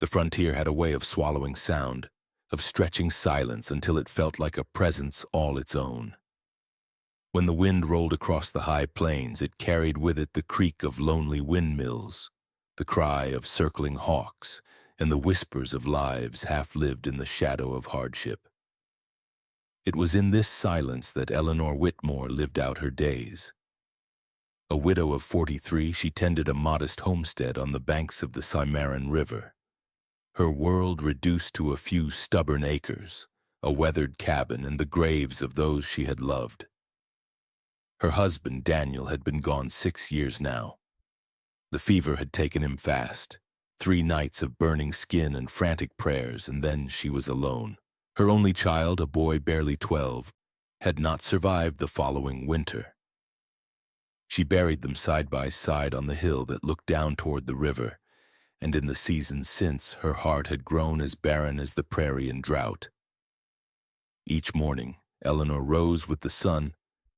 The frontier had a way of swallowing sound, of stretching silence until it felt like a presence all its own. When the wind rolled across the high plains, it carried with it the creak of lonely windmills, the cry of circling hawks, and the whispers of lives half-lived in the shadow of hardship. It was in this silence that Eleanor Whitmore lived out her days. A widow of 43, she tended a modest homestead on the banks of the Cimarron River. Her world reduced to a few stubborn acres, a weathered cabin, and the graves of those she had loved. Her husband, Daniel, had been gone 6 years now. The fever had taken him fast. 3 nights of burning skin and frantic prayers, and then she was alone. Her only child, a boy barely 12, had not survived the following winter. She buried them side by side on the hill that looked down toward the river, and in the seasons since, her heart had grown as barren as the prairie in drought. Each morning, Eleanor rose with the sun,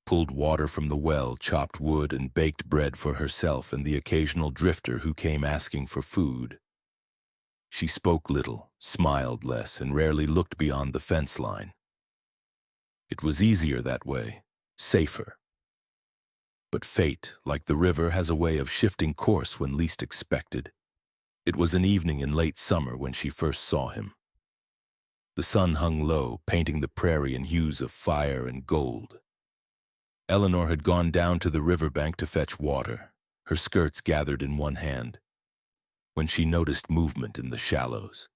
pulled water from the well, chopped wood, and baked bread for herself and the occasional drifter who came asking for food. She spoke little, smiled less, and rarely looked beyond the fence line. It was easier that way, safer. But fate, like the river, has a way of shifting course when least expected. It was an evening in late summer when she first saw him. The sun hung low, painting the prairie in hues of fire and gold. Eleanor had gone down to the riverbank to fetch water, her skirts gathered in one hand, when she noticed movement in the shallows.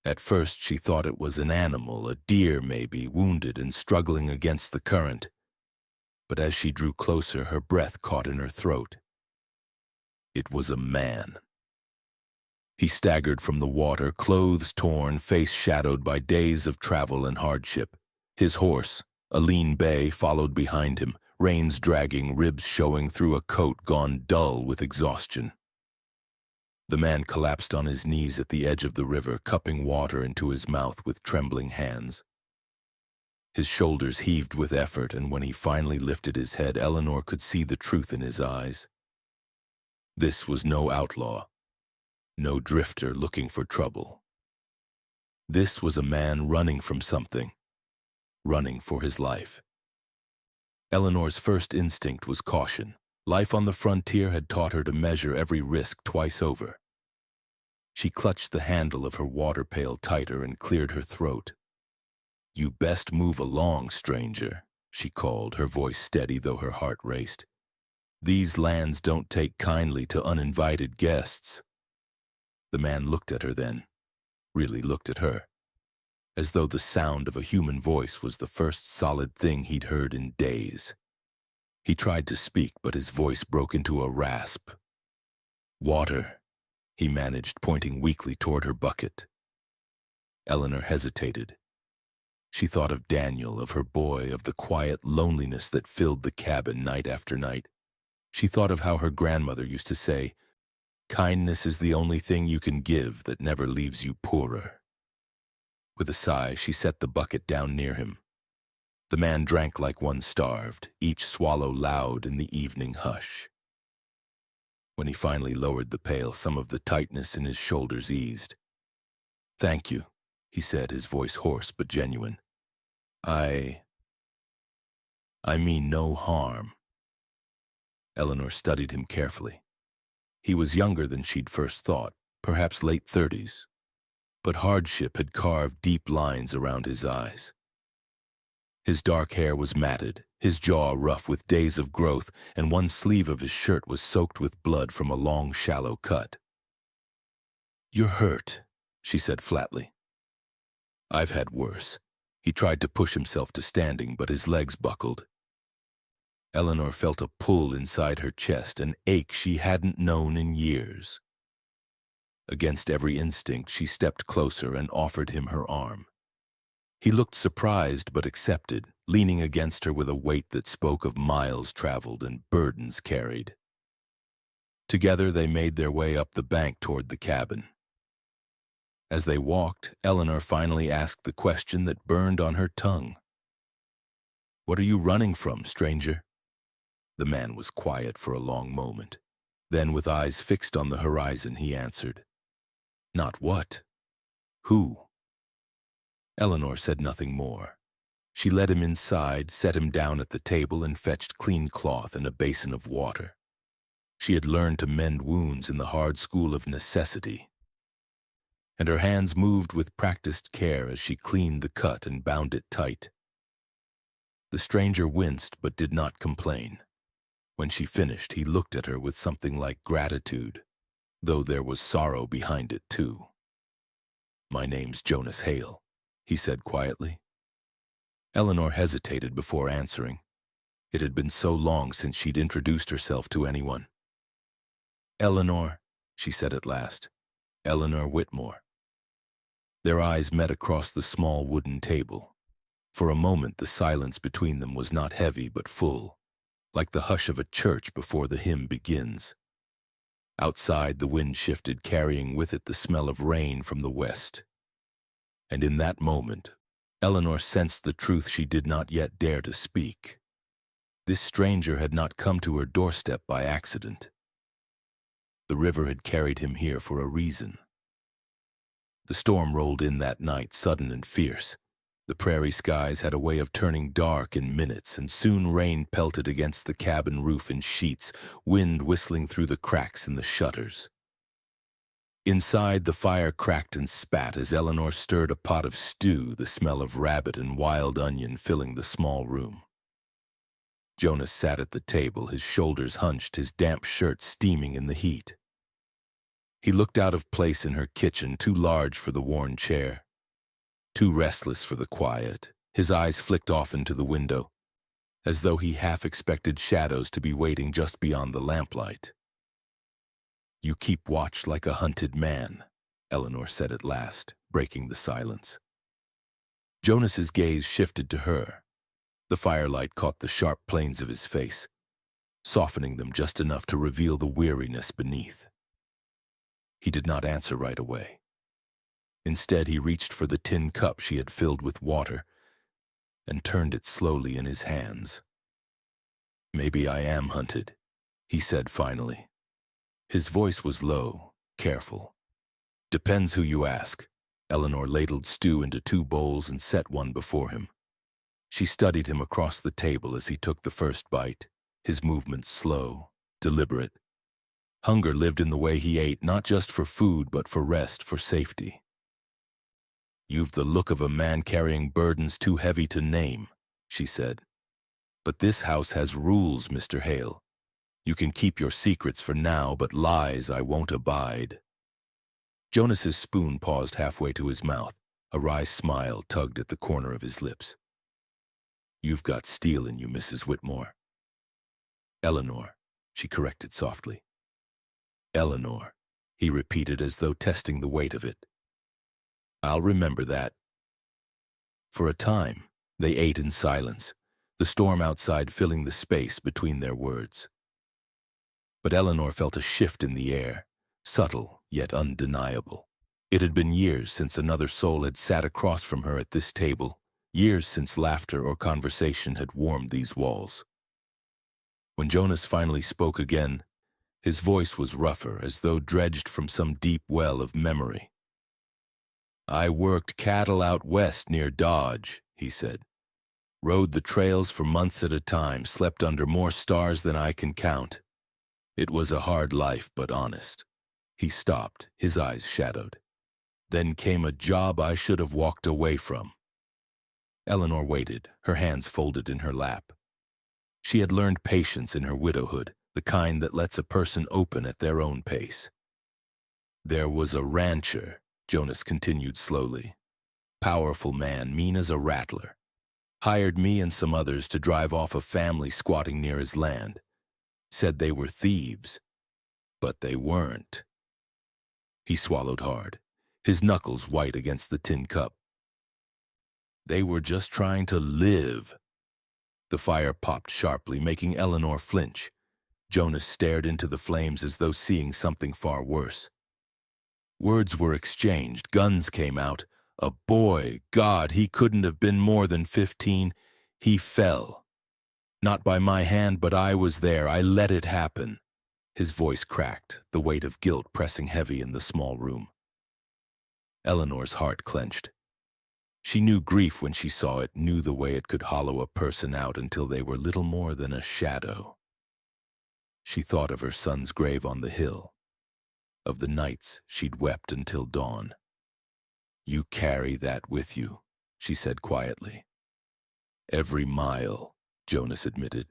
At first she thought it was an animal, a deer maybe, wounded and struggling against the current. But as she drew closer, her breath caught in her throat. It was a man. He staggered from the water, clothes torn, face shadowed by days of travel and hardship. His horse, a lean bay, followed behind him, reins dragging, ribs showing through a coat gone dull with exhaustion. The man collapsed on his knees at the edge of the river, cupping water into his mouth with trembling hands. His shoulders heaved with effort, and when he finally lifted his head, Eleanor could see the truth in his eyes. This was no outlaw, no drifter looking for trouble. This was a man running from something, running for his life. Eleanor's first instinct was caution. Life on the frontier had taught her to measure every risk twice over. She clutched the handle of her water pail tighter and cleared her throat. "You best move along, stranger," she called, her voice steady though her heart raced. "These lands don't take kindly to uninvited guests." The man looked at her then, really looked at her, as though the sound of a human voice was the first solid thing he'd heard in days. He tried to speak, but his voice broke into a rasp. "Water," he managed, pointing weakly toward her bucket. Eleanor hesitated. She thought of Daniel, of her boy, of the quiet loneliness that filled the cabin night after night. She thought of how her grandmother used to say, "Kindness is the only thing you can give that never leaves you poorer." With a sigh, she set the bucket down near him. The man drank like one starved, each swallow loud in the evening hush. When he finally lowered the pail, some of the tightness in his shoulders eased. "Thank you," he said, his voice hoarse but genuine. I mean no harm." Eleanor studied him carefully. He was younger than she'd first thought, perhaps late 30s, but hardship had carved deep lines around his eyes. His dark hair was matted, his jaw rough with days of growth, and one sleeve of his shirt was soaked with blood from a long, shallow cut. "You're hurt," she said flatly. "I've had worse." He tried to push himself to standing, but his legs buckled. Eleanor felt a pull inside her chest, an ache she hadn't known in years. Against every instinct, she stepped closer and offered him her arm. He looked surprised but accepted, leaning against her with a weight that spoke of miles traveled and burdens carried. Together they made their way up the bank toward the cabin. As they walked, Eleanor finally asked the question that burned on her tongue. "What are you running from, stranger?" The man was quiet for a long moment. Then, with eyes fixed on the horizon, he answered, Not what? Who? Eleanor said nothing more. She led him inside, set him down at the table, and fetched clean cloth and a basin of water. She had learned to mend wounds in the hard school of necessity, and her hands moved with practiced care as she cleaned the cut and bound it tight. The stranger winced but did not complain. When she finished, he looked at her with something like gratitude, though there was sorrow behind it too. "My name's Jonas Hale," he said quietly. Eleanor hesitated before answering. It had been so long since she'd introduced herself to anyone. "Eleanor," she said at last. "Eleanor Whitmore." Their eyes met across the small wooden table. For a moment the silence between them was not heavy but full, like the hush of a church before the hymn begins. Outside, the wind shifted, carrying with it the smell of rain from the west. And in that moment, Eleanor sensed the truth she did not yet dare to speak. This stranger had not come to her doorstep by accident. The river had carried him here for a reason. The storm rolled in that night, sudden and fierce. The prairie skies had a way of turning dark in minutes, and soon rain pelted against the cabin roof in sheets, wind whistling through the cracks in the shutters. Inside, the fire cracked and spat as Eleanor stirred a pot of stew, the smell of rabbit and wild onion filling the small room. Jonas sat at the table, his shoulders hunched, his damp shirt steaming in the heat. He looked out of place in her kitchen, too large for the worn chair, too restless for the quiet. His eyes flicked off into the window, as though he half expected shadows to be waiting just beyond the lamplight. "You keep watch like a hunted man," Eleanor said at last, breaking the silence. Jonas's gaze shifted to her. The firelight caught the sharp planes of his face, softening them just enough to reveal the weariness beneath. He did not answer right away. Instead, he reached for the tin cup she had filled with water and turned it slowly in his hands. "Maybe I am hunted," he said finally. His voice was low, careful. "Depends who you ask." Eleanor ladled stew into 2 bowls and set one before him. She studied him across the table as he took the first bite, his movements slow, deliberate. Hunger lived in the way he ate, not just for food, but for rest, for safety. "You've the look of a man carrying burdens too heavy to name," she said. "But this house has rules, Mr. Hale. You can keep your secrets for now, but lies I won't abide." Jonas's spoon paused halfway to his mouth. A wry smile tugged at the corner of his lips. "You've got steel in you, Mrs. Whitmore." "Eleanor," she corrected softly. "Eleanor," he repeated as though testing the weight of it. "I'll remember that." For a time, they ate in silence, the storm outside filling the space between their words. But Eleanor felt a shift in the air, subtle yet undeniable. It had been years since another soul had sat across from her at this table, years since laughter or conversation had warmed these walls. When Jonas finally spoke again, his voice was rougher, as though dredged from some deep well of memory. "I worked cattle out west near Dodge," he said. "Rode the trails for months at a time, slept under more stars than I can count. It was a hard life, but honest." He stopped, his eyes shadowed. "Then came a job I should have walked away from." Eleanor waited, her hands folded in her lap. She had learned patience in her widowhood, the kind that lets a person open at their own pace. "There was a rancher," Jonas continued slowly. "Powerful man, mean as a rattler. Hired me and some others to drive off a family squatting near his land. Said they were thieves, but they weren't." He swallowed hard, his knuckles white against the tin cup. "They were just trying to live." The fire popped sharply, making Eleanor flinch. Jonas stared into the flames as though seeing something far worse. Words were exchanged, guns came out. A boy, God, he couldn't have been more than 15. He fell. Not by my hand, but I was there. I let it happen. His voice cracked, the weight of guilt pressing heavy in the small room. Eleanor's heart clenched. She knew grief when she saw it, knew the way it could hollow a person out until they were little more than a shadow. She thought of her son's grave on the hill, of the nights she'd wept until dawn. "You carry that with you," she said quietly. "Every mile," Jonas admitted.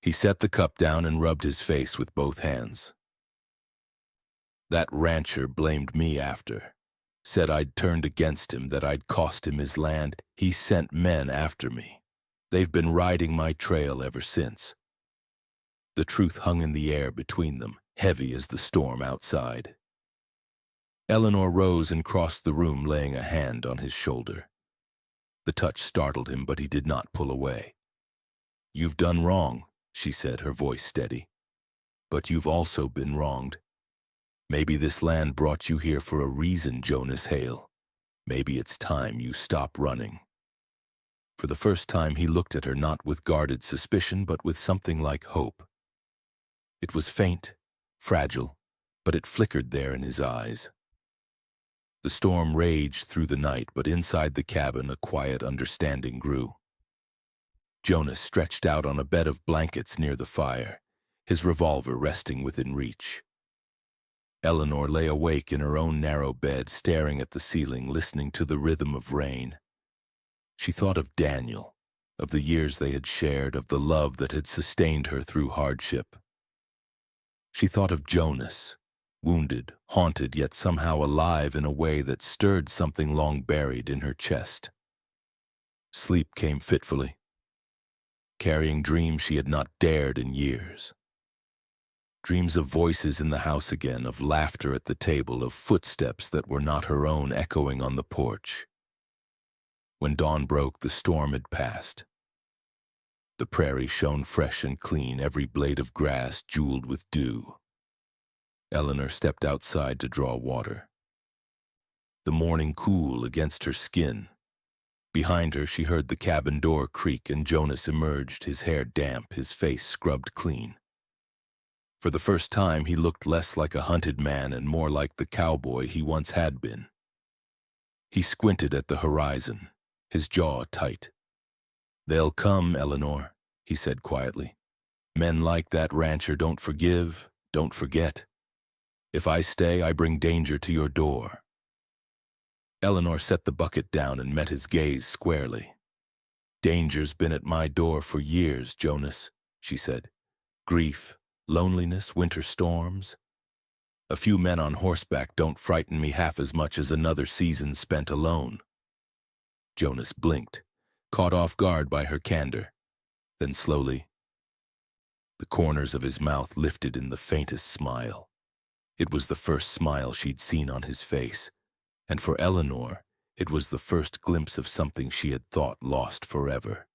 He set the cup down and rubbed his face with both hands. "That rancher blamed me after. Said I'd turned against him, that I'd cost him his land. He sent men after me. They've been riding my trail ever since." The truth hung in the air between them, heavy as the storm outside. Eleanor rose and crossed the room, laying a hand on his shoulder. The touch startled him, but he did not pull away. "You've done wrong," she said, her voice steady. "But you've also been wronged. Maybe this land brought you here for a reason, Jonas Hale. Maybe it's time you stop running." For the first time, he looked at her not with guarded suspicion, but with something like hope. It was faint, fragile, but it flickered there in his eyes. The storm raged through the night, but inside the cabin a quiet understanding grew. Jonas stretched out on a bed of blankets near the fire, his revolver resting within reach. Eleanor lay awake in her own narrow bed, staring at the ceiling, listening to the rhythm of rain. She thought of Daniel, of the years they had shared, of the love that had sustained her through hardship. She thought of Jonas, wounded, haunted, yet somehow alive in a way that stirred something long buried in her chest. Sleep came fitfully, carrying dreams she had not dared in years. Dreams of voices in the house again, of laughter at the table, of footsteps that were not her own echoing on the porch. When dawn broke, the storm had passed. The prairie shone fresh and clean, every blade of grass jeweled with dew. Eleanor stepped outside to draw water. The morning cool against her skin. Behind her, she heard the cabin door creak, and Jonas emerged, his hair damp, his face scrubbed clean. For the first time, he looked less like a hunted man and more like the cowboy he once had been. He squinted at the horizon, his jaw tight. "They'll come, Eleanor," he said quietly. "Men like that rancher don't forgive, don't forget. If I stay, I bring danger to your door." Eleanor set the bucket down and met his gaze squarely. "Danger's been at my door for years, Jonas," she said. "Grief, loneliness, winter storms. A few men on horseback don't frighten me half as much as another season spent alone." Jonas blinked, caught off guard by her candor. Then slowly, the corners of his mouth lifted in the faintest smile. It was the first smile she'd seen on his face, and for Eleanor, it was the first glimpse of something she had thought lost forever.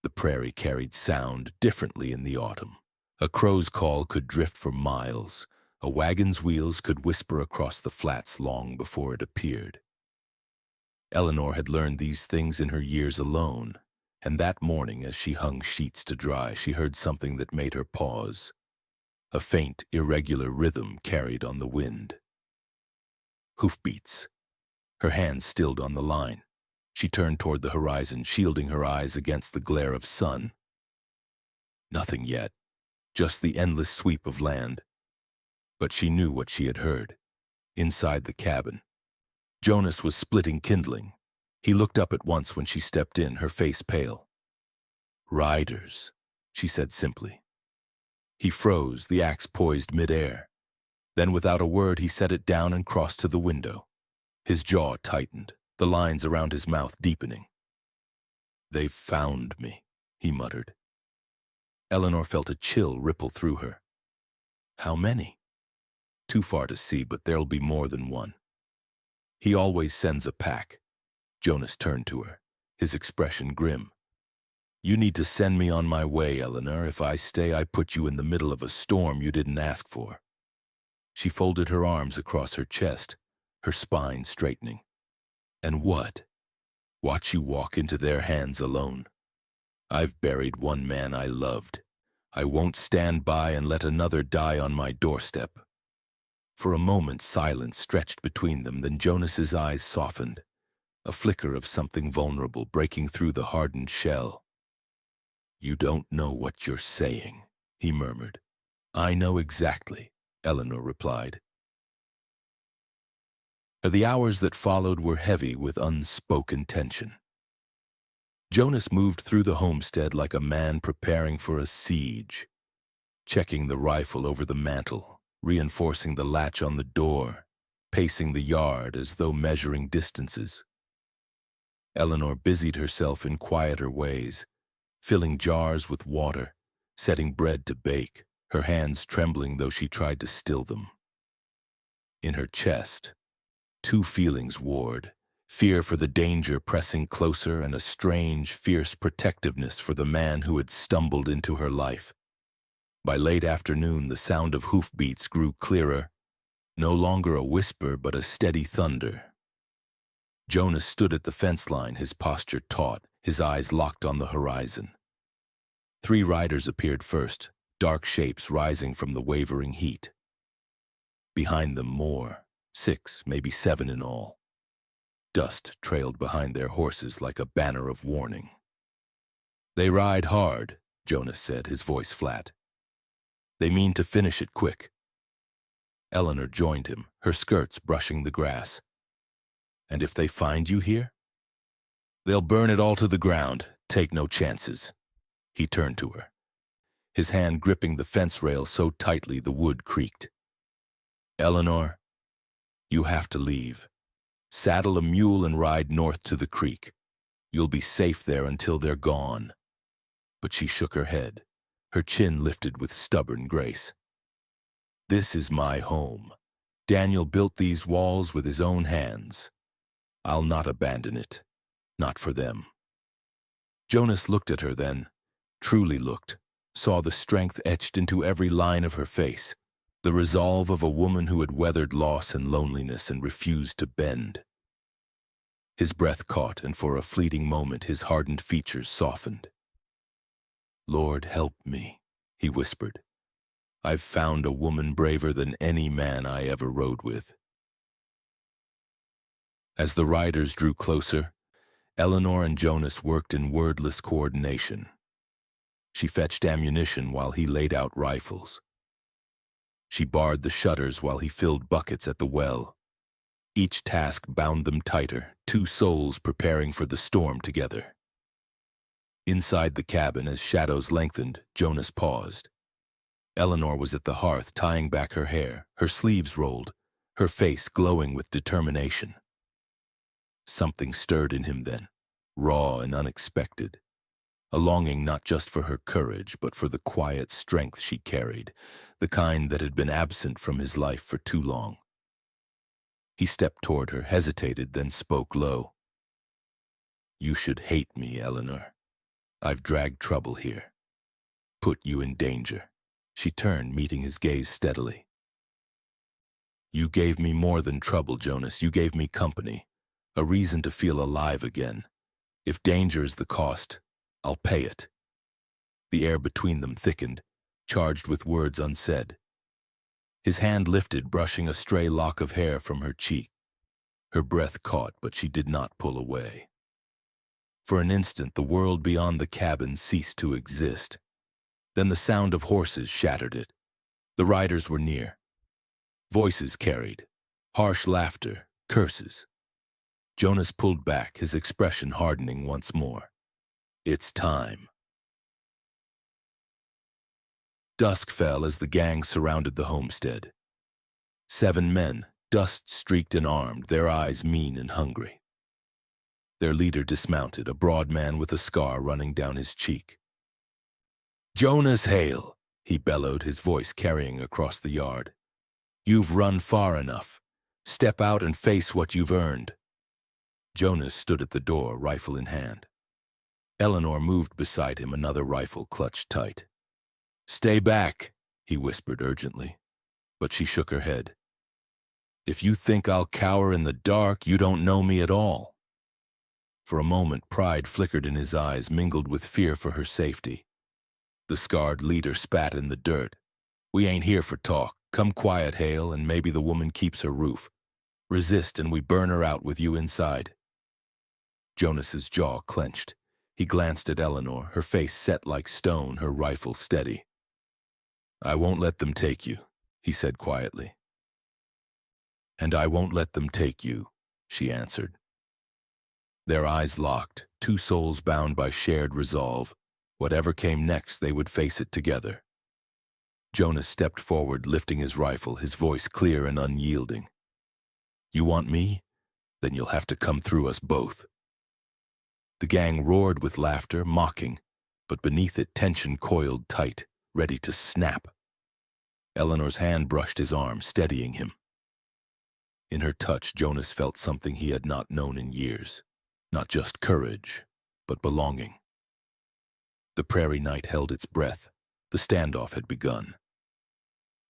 The prairie carried sound differently in the autumn. A crow's call could drift for miles. A wagon's wheels could whisper across the flats long before it appeared. Eleanor had learned these things in her years alone, and that morning as she hung sheets to dry, she heard something that made her pause. A faint, irregular rhythm carried on the wind. Hoofbeats. Her hands stilled on the line. She turned toward the horizon, shielding her eyes against the glare of sun. Nothing yet. Just the endless sweep of land. But she knew what she had heard. Inside the cabin, Jonas was splitting kindling. He looked up at once when she stepped in, her face pale. "Riders," she said simply. He froze, the axe poised midair. Then without a word, he set it down and crossed to the window. His jaw tightened, the lines around his mouth deepening. "They've found me," he muttered. Eleanor felt a chill ripple through her. "How many?" "Too far to see, but there'll be more than one. He always sends a pack." Jonas turned to her, his expression grim. "You need to send me on my way, Eleanor. If I stay, I put you in the middle of a storm you didn't ask for." She folded her arms across her chest, her spine straightening. "And what? Watch you walk into their hands alone? I've buried one man I loved. I won't stand by and let another die on my doorstep." For a moment, silence stretched between them, then Jonas's eyes softened, a flicker of something vulnerable breaking through the hardened shell. "You don't know what you're saying," he murmured. "I know exactly," Eleanor replied. The hours that followed were heavy with unspoken tension. Jonas moved through the homestead like a man preparing for a siege, checking the rifle over the mantel, reinforcing the latch on the door, pacing the yard as though measuring distances. Eleanor busied herself in quieter ways, filling jars with water, setting bread to bake, her hands trembling though she tried to still them. In her chest, two feelings warred, fear for the danger pressing closer and a strange, fierce protectiveness for the man who had stumbled into her life. By late afternoon, the sound of hoofbeats grew clearer, no longer a whisper but a steady thunder. Jonas stood at the fence line, his posture taut, his eyes locked on the horizon. 3 riders appeared first, dark shapes rising from the wavering heat. Behind them more, 6, maybe 7 in all. Dust trailed behind their horses like a banner of warning. "They ride hard," Jonas said, his voice flat. "They mean to finish it quick." Eleanor joined him, her skirts brushing the grass. "And if they find you here?" "They'll burn it all to the ground. Take no chances." He turned to her, his hand gripping the fence rail so tightly the wood creaked. "Eleanor, you have to leave. Saddle a mule and ride north to the creek. You'll be safe there until they're gone." But she shook her head, her chin lifted with stubborn grace. "This is my home. Daniel built these walls with his own hands. I'll not abandon it. Not for them." Jonas looked at her then, truly looked, saw the strength etched into every line of her face, the resolve of a woman who had weathered loss and loneliness and refused to bend. His breath caught, and for a fleeting moment his hardened features softened. "Lord, help me," he whispered. "I've found a woman braver than any man I ever rode with." As the riders drew closer, Eleanor and Jonas worked in wordless coordination. She fetched ammunition while he laid out rifles. She barred the shutters while he filled buckets at the well. Each task bound them tighter, 2 souls preparing for the storm together. Inside the cabin, as shadows lengthened, Jonas paused. Eleanor was at the hearth, tying back her hair, her sleeves rolled, her face glowing with determination. Something stirred in him then, raw and unexpected. A longing not just for her courage, but for the quiet strength she carried, the kind that had been absent from his life for too long. He stepped toward her, hesitated, then spoke low. "You should hate me, Eleanor. I've dragged trouble here. Put you in danger." She turned, meeting his gaze steadily. "You gave me more than trouble, Jonas. You gave me company, a reason to feel alive again. If danger is the cost, I'll pay it." The air between them thickened, charged with words unsaid. His hand lifted, brushing a stray lock of hair from her cheek. Her breath caught, but she did not pull away. For an instant, the world beyond the cabin ceased to exist. Then the sound of horses shattered it. The riders were near. Voices carried, harsh laughter, curses. Jonas pulled back, his expression hardening once more. "It's time." Dusk fell as the gang surrounded the homestead. 7 men, dust-streaked and armed, their eyes mean and hungry. Their leader dismounted, a broad man with a scar running down his cheek. "Jonas Hale," he bellowed, his voice carrying across the yard. "You've run far enough. Step out and face what you've earned." Jonas stood at the door, rifle in hand. Eleanor moved beside him, another rifle clutched tight. "Stay back," he whispered urgently, but she shook her head. "If you think I'll cower in the dark, you don't know me at all." For a moment, pride flickered in his eyes, mingled with fear for her safety. The scarred leader spat in the dirt. "We ain't here for talk. Come quiet, Hale, and maybe the woman keeps her roof. Resist and we burn her out with you inside. Jonas's jaw clenched. He glanced at Eleanor, her face set like stone, her rifle steady. I won't let them take you, he said quietly. And I won't let them take you, she answered. Their eyes locked, two souls bound by shared resolve. Whatever came next, they would face it together. Jonas stepped forward, lifting his rifle, his voice clear and unyielding. You want me? Then you'll have to come through us both. The gang roared with laughter, mocking, but beneath it tension coiled tight, ready to snap. Eleanor's hand brushed his arm, steadying him. In her touch, Jonas felt something he had not known in years. Not just courage, but belonging. The prairie night held its breath. The standoff had begun.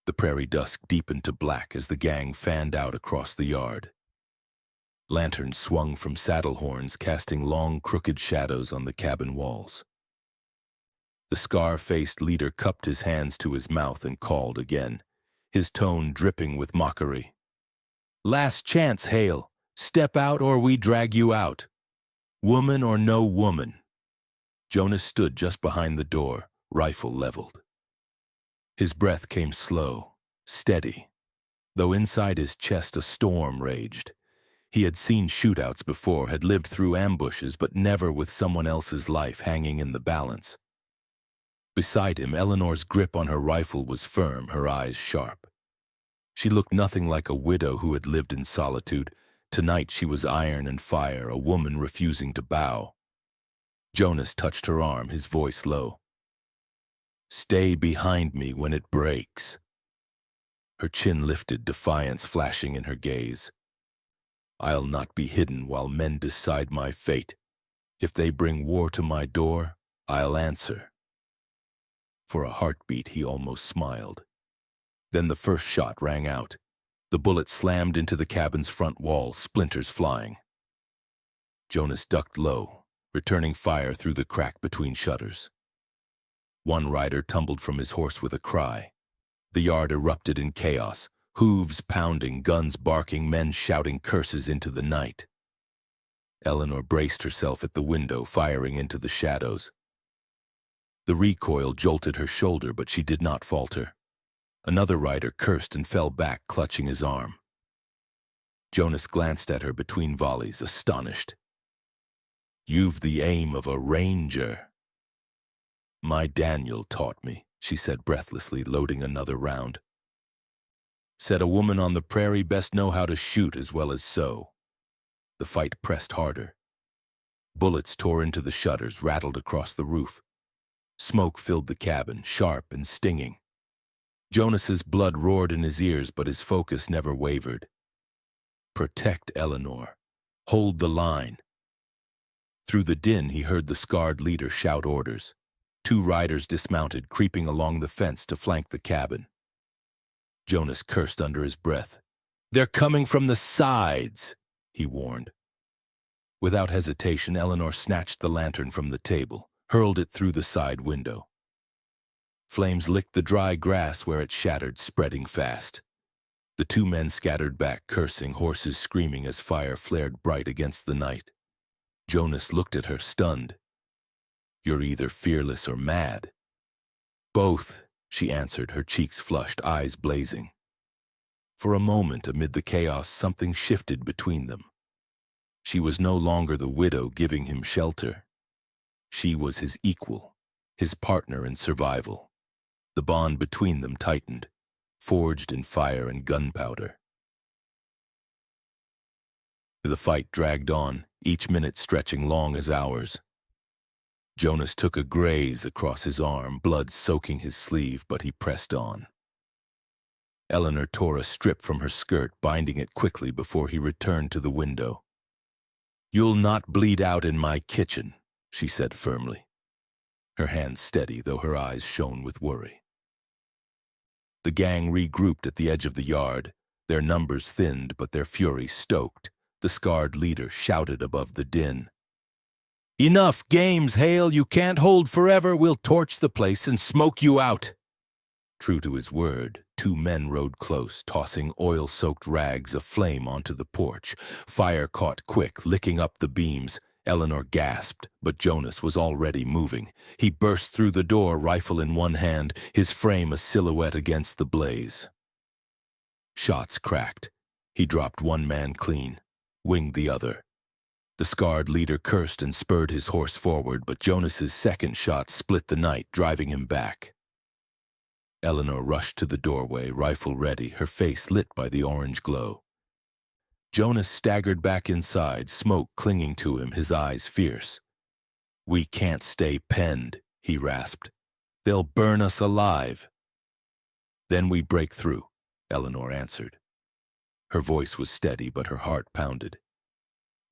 The prairie dusk deepened to black as the gang fanned out across the yard. Lanterns swung from saddle horns, casting long, crooked shadows on the cabin walls. The scar-faced leader cupped his hands to his mouth and called again, his tone dripping with mockery. Last chance, Hale. Step out or we drag you out. Woman or no woman. Jonas stood just behind the door, rifle leveled. His breath came slow, steady, though inside his chest a storm raged. He had seen shootouts before, had lived through ambushes, but never with someone else's life hanging in the balance. Beside him, Eleanor's grip on her rifle was firm, her eyes sharp. She looked nothing like a widow who had lived in solitude. Tonight she was iron and fire, a woman refusing to bow. Jonas touched her arm, his voice low. Stay behind me when it breaks. Her chin lifted, defiance flashing in her gaze. I'll not be hidden while men decide my fate. If they bring war to my door, I'll answer. For a heartbeat, he almost smiled. Then the first shot rang out. The bullet slammed into the cabin's front wall, splinters flying. Jonas ducked low, returning fire through the crack between shutters. One rider tumbled from his horse with a cry. The yard erupted in chaos, hooves pounding, guns barking, men shouting curses into the night. Eleanor braced herself at the window, firing into the shadows. The recoil jolted her shoulder, but she did not falter. Another rider cursed and fell back, clutching his arm. Jonas glanced at her between volleys, astonished. You've the aim of a ranger. My Daniel taught me, she said breathlessly, loading another round. Said a woman on the prairie best know how to shoot as well as sew. The fight pressed harder. Bullets tore into the shutters, rattled across the roof. Smoke filled the cabin, sharp and stinging. Jonas's blood roared in his ears, but his focus never wavered. Protect Eleanor. Hold the line. Through the din, he heard the scarred leader shout orders. Two riders dismounted, creeping along the fence to flank the cabin. Jonas cursed under his breath. They're coming from the sides, he warned. Without hesitation, Eleanor snatched the lantern from the table, hurled it through the side window. Flames licked the dry grass where it shattered, spreading fast. The two men scattered back, cursing, horses screaming as fire flared bright against the night. Jonas looked at her, stunned. You're either fearless or mad. Both, she answered, her cheeks flushed, eyes blazing. For a moment, amid the chaos, something shifted between them. She was no longer the widow giving him shelter. She was his equal, his partner in survival. The bond between them tightened, forged in fire and gunpowder. The fight dragged on, each minute stretching long as hours. Jonas took a graze across his arm, blood soaking his sleeve, but he pressed on. Eleanor tore a strip from her skirt, binding it quickly before he returned to the window. You'll not bleed out in my kitchen, she said firmly. Her hands steady, though her eyes shone with worry. The gang regrouped at the edge of the yard, their numbers thinned but their fury stoked. The scarred leader shouted above the din. Enough games, Hale, you can't hold forever, we'll torch the place and smoke you out. True to his word, two men rode close, tossing oil-soaked rags aflame onto the porch. Fire caught quick, licking up the beams. Eleanor gasped, but Jonas was already moving. He burst through the door, rifle in one hand, his frame a silhouette against the blaze. Shots cracked. He dropped one man clean, winged the other. The scarred leader cursed and spurred his horse forward, but Jonas's second shot split the night, driving him back. Eleanor rushed to the doorway, rifle ready, her face lit by the orange glow. Jonas staggered back inside, smoke clinging to him, his eyes fierce. "We can't stay penned," he rasped. "They'll burn us alive." "Then we break through," Eleanor answered. Her voice was steady, but her heart pounded.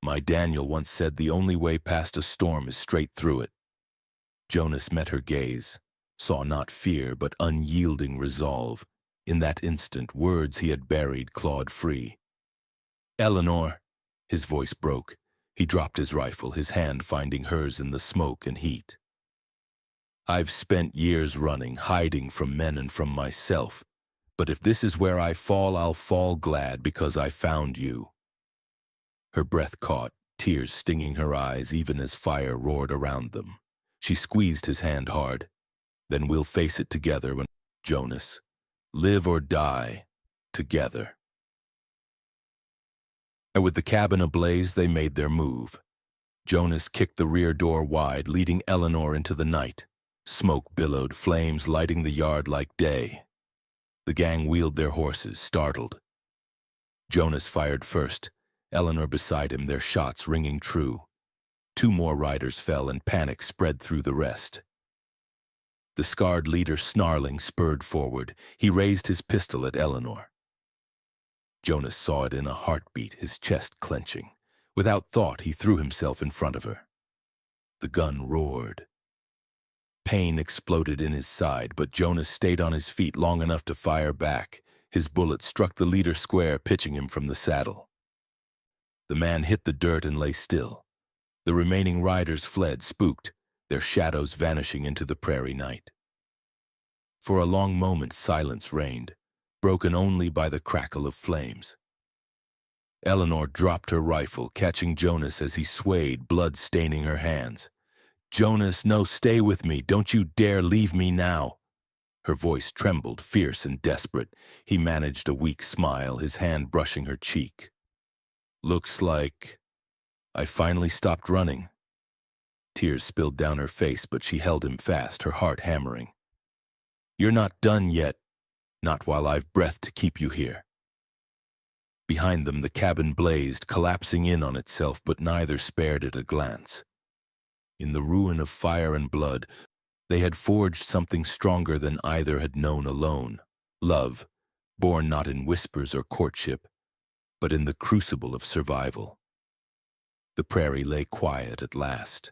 "My Daniel once said the only way past a storm is straight through it." Jonas met her gaze, saw not fear, but unyielding resolve. In that instant, words he had buried clawed free. "Eleanor," his voice broke. He dropped his rifle, his hand finding hers in the smoke and heat. "I've spent years running, hiding from men and from myself. But if this is where I fall, I'll fall glad because I found you." Her breath caught, tears stinging her eyes even as fire roared around them. She squeezed his hand hard. "Then we'll face it together, Jonas. Live or die, together." And with the cabin ablaze, they made their move. Jonas kicked the rear door wide, leading Eleanor into the night. Smoke billowed, flames lighting the yard like day. The gang wheeled their horses, startled. Jonas fired first, Eleanor beside him, their shots ringing true. Two more riders fell and panic spread through the rest. The scarred leader, snarling, spurred forward. He raised his pistol at Eleanor. Jonas saw it in a heartbeat, his chest clenching. Without thought, he threw himself in front of her. The gun roared. Pain exploded in his side, but Jonas stayed on his feet long enough to fire back. His bullet struck the leader square, pitching him from the saddle. The man hit the dirt and lay still. The remaining riders fled, spooked, their shadows vanishing into the prairie night. For a long moment, silence reigned, broken only by the crackle of flames. Eleanor dropped her rifle, catching Jonas as he swayed, blood staining her hands. "Jonas, no, stay with me. Don't you dare leave me now." Her voice trembled, fierce and desperate. He managed a weak smile, his hand brushing her cheek. "Looks like I finally stopped running." Tears spilled down her face, but she held him fast, her heart hammering. "You're not done yet. Not while I've breath to keep you here." Behind them, the cabin blazed, collapsing in on itself, but neither spared it a glance. In the ruin of fire and blood, they had forged something stronger than either had known alone. Love, born not in whispers or courtship, but in the crucible of survival. The prairie lay quiet at last.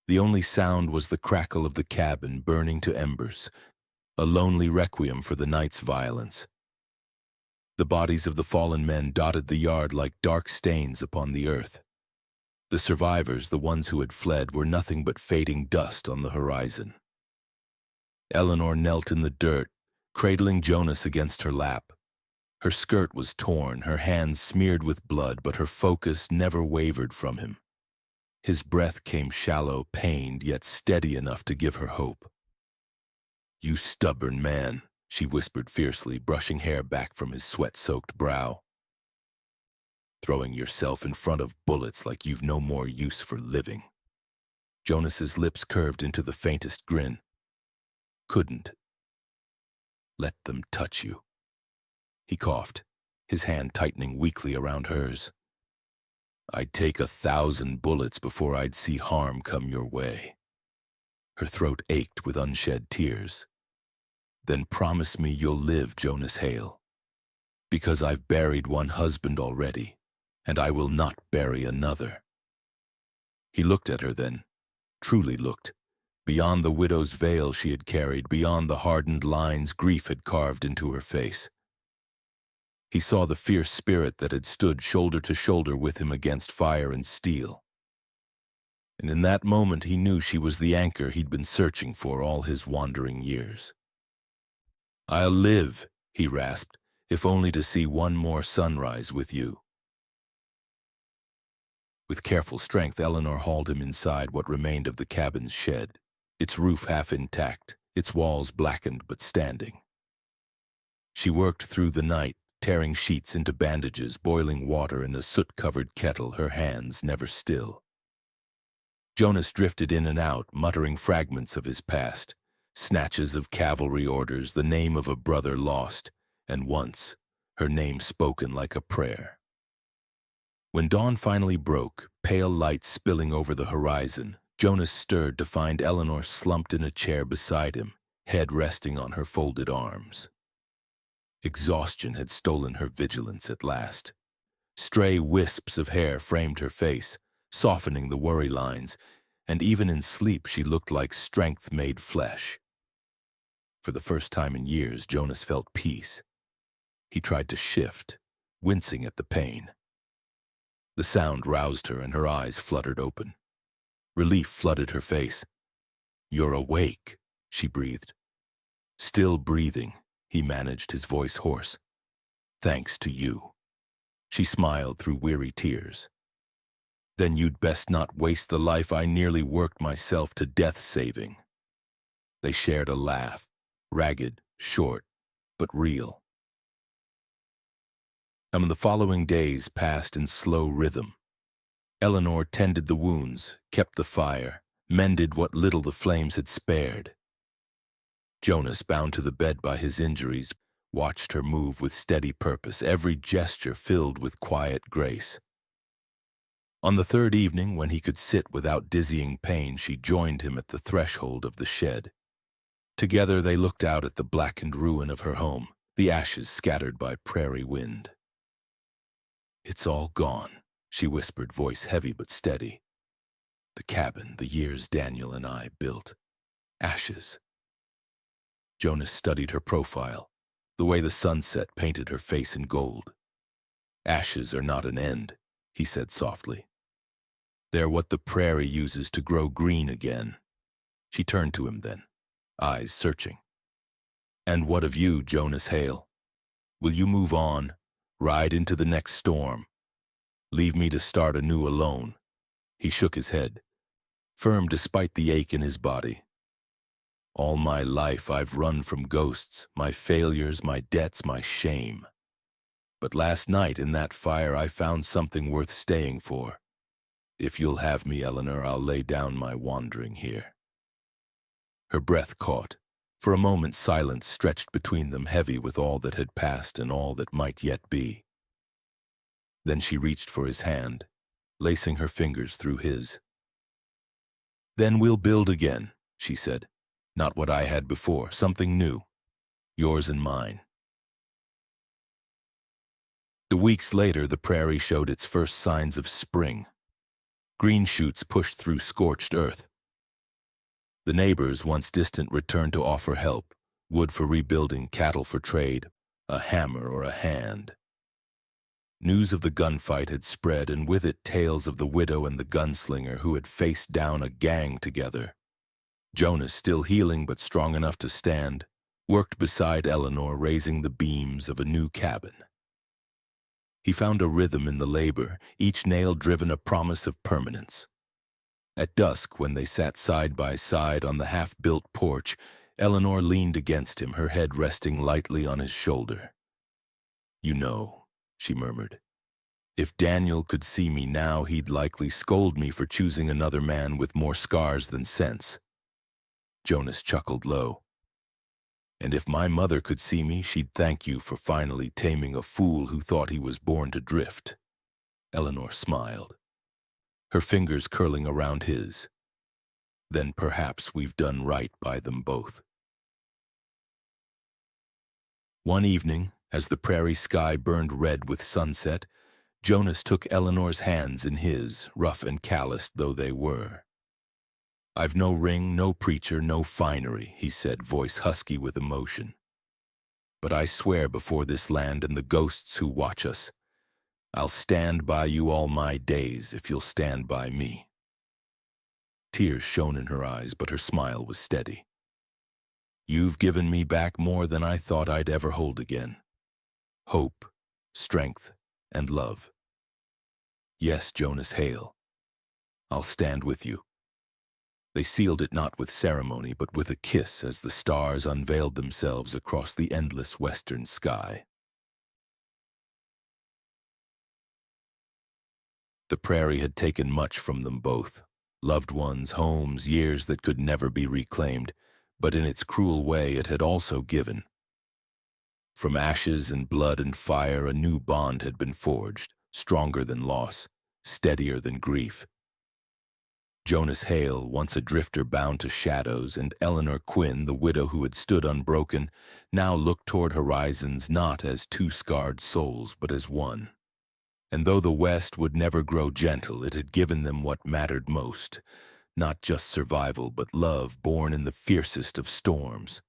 The only sound was the crackle of the cabin burning to embers, a lonely requiem for the night's violence. The bodies of the fallen men dotted the yard like dark stains upon the earth. The survivors, the ones who had fled, were nothing but fading dust on the horizon. Eleanor knelt in the dirt, cradling Jonas against her lap. Her skirt was torn, her hands smeared with blood, but her focus never wavered from him. His breath came shallow, pained, yet steady enough to give her hope. "You stubborn man," she whispered fiercely, brushing hair back from his sweat-soaked brow. "Throwing yourself in front of bullets like you've no more use for living." Jonas's lips curved into the faintest grin. "Couldn't let them touch you." He coughed, his hand tightening weakly around hers. "I'd take 1,000 bullets before I'd see harm come your way." Her throat ached with unshed tears. "Then promise me you'll live, Jonas Hale. Because I've buried one husband already, and I will not bury another." He looked at her then, truly looked, beyond the widow's veil she had carried, beyond the hardened lines grief had carved into her face. He saw the fierce spirit that had stood shoulder to shoulder with him against fire and steel. And in that moment he knew she was the anchor he'd been searching for all his wandering years. "I'll live," he rasped, if only to see one more sunrise with you. With careful strength, Eleanor hauled him inside what remained of the cabin's shed, its roof half intact, its walls blackened but standing. She worked through the night, tearing sheets into bandages, boiling water in a soot-covered kettle, her hands never still. Jonas drifted in and out, muttering fragments of his past, snatches of cavalry orders, the name of a brother lost, and once, her name spoken like a prayer. When dawn finally broke, pale light spilling over the horizon, Jonas stirred to find Eleanor slumped in a chair beside him, head resting on her folded arms. Exhaustion had stolen her vigilance at last. Stray wisps of hair framed her face, softening the worry lines, and even in sleep she looked like strength made flesh. For the first time in years, Jonas felt peace. He tried to shift, wincing at the pain. The sound roused her and her eyes fluttered open. Relief flooded her face. "You're awake," she breathed. "Still breathing," he managed, his voice hoarse. "Thanks to you." She smiled through weary tears. "Then you'd best not waste the life I nearly worked myself to death saving." They shared a laugh, ragged, short, but real. And the following days passed in slow rhythm. Eleanor tended the wounds, kept the fire, mended what little the flames had spared. Jonas, bound to the bed by his injuries, watched her move with steady purpose, every gesture filled with quiet grace. On the third evening, when he could sit without dizzying pain, she joined him at the threshold of the shed. Together they looked out at the blackened ruin of her home, the ashes scattered by prairie wind. "It's all gone," she whispered, voice heavy but steady. "The cabin, the years Daniel and I built. Ashes." Jonas studied her profile, the way the sunset painted her face in gold. "Ashes are not an end," he said softly. "They're what the prairie uses to grow green again." She turned to him then, eyes searching. "And what of you, Jonas Hale? Will you move on, ride into the next storm? Leave me to start anew alone?" He shook his head, firm despite the ache in his body. "All my life I've run from ghosts, my failures, my debts, my shame. But last night in that fire I found something worth staying for. If you'll have me, Eleanor, I'll lay down my wandering here." Her breath caught. For a moment silence stretched between them, heavy with all that had passed and all that might yet be. Then she reached for his hand, lacing her fingers through his. "Then we'll build again," she said. "Not what I had before, something new. Yours and mine." The weeks later, the prairie showed its first signs of spring. Green shoots pushed through scorched earth. The neighbors, once distant, returned to offer help, wood for rebuilding, cattle for trade, a hammer or a hand. News of the gunfight had spread, and with it tales of the widow and the gunslinger who had faced down a gang together. Jonas, still healing but strong enough to stand, worked beside Eleanor, raising the beams of a new cabin. He found a rhythm in the labor, each nail driven a promise of permanence. At dusk, when they sat side by side on the half-built porch, Eleanor leaned against him, her head resting lightly on his shoulder. "You know," she murmured, "if Daniel could see me now, he'd likely scold me for choosing another man with more scars than sense." Jonas chuckled low. "And if my mother could see me, she'd thank you for finally taming a fool who thought he was born to drift." Eleanor smiled, her fingers curling around his. "Then perhaps we've done right by them both." One evening, as the prairie sky burned red with sunset, Jonas took Eleanor's hands in his, rough and calloused though they were. "I've no ring, no preacher, no finery," he said, voice husky with emotion. "But I swear before this land and the ghosts who watch us, I'll stand by you all my days if you'll stand by me." Tears shone in her eyes, but her smile was steady. You've given me back more than I thought I'd ever hold again. Hope, strength, and love. Yes, Jonas Hale, I'll stand with you. They sealed it not with ceremony, but with a kiss as the stars unveiled themselves across the endless western sky. The prairie had taken much from them both. Loved ones, homes, years that could never be reclaimed, but in its cruel way it had also given. From ashes and blood and fire a new bond had been forged, stronger than loss, steadier than grief. Jonas Hale, once a drifter bound to shadows, and Eleanor Quinn, the widow who had stood unbroken, now looked toward horizons not as two scarred souls, but as one. And though the West would never grow gentle, it had given them what mattered most, not just survival, but love born in the fiercest of storms.